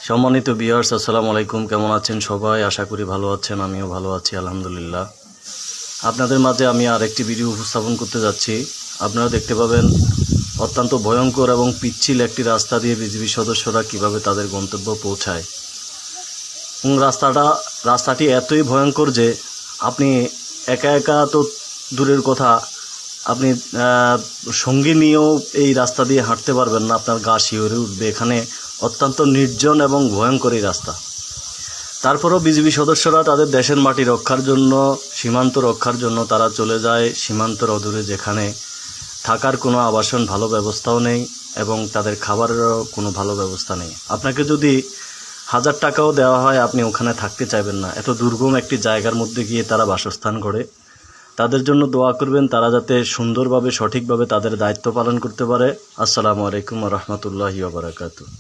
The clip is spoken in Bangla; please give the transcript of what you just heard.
সম্মানিত ভিউয়ার্স, আসসালামু আলাইকুম। কেমন আছেন সবাই? আশা করি ভালো আছেন। আমিও ভালো আছি আলহামদুলিল্লাহ। আপনাদের মাঝে আমি আরেকটি ভিডিও উপস্থাপন করতে যাচ্ছি। আপনারা দেখতে পাবেন অত্যন্ত ভয়ঙ্কর এবং পিচ্ছিল একটি রাস্তা দিয়ে বিজিবি সদস্যরা কিভাবে তাদের গন্তব্য পৌঁছায়। এবং রাস্তাটি এতই ভয়ঙ্কর যে আপনি একা একা তো দূরের কথা, আপনি সঙ্গী নিয়েও এই রাস্তা দিয়ে হাঁটতে পারবেন না, আপনার গা শিউরে উঠবে। এখানে অত্যন্ত নির্জন এবং ভয়ঙ্কর এই রাস্তা। তারপরেও বিজিবি সদস্যরা তাদের দেশের মাটি রক্ষার জন্য, সীমান্ত রক্ষার জন্য তারা চলে যায় সীমান্তের অদূরে, যেখানে থাকার কোনো আবাসন ভালো ব্যবস্থাও নেই এবং তাদের খাবারেরও কোনো ভালো ব্যবস্থা নেই। আপনাকে যদি 1000 টাকাও দেওয়া হয়, আপনি ওখানে থাকতে চাইবেন না। এত দুর্গম একটি জায়গার মধ্যে গিয়ে তারা বাসস্থান করে। তাদের জন্য দোয়া করবেন, তারা যাতে সুন্দরভাবে সঠিকভাবে তাদের দায়িত্ব পালন করতে পারে। আসসালামু আলাইকুম ওয়া রাহমাতুল্লাহি ওয়া বারাকাতুহু।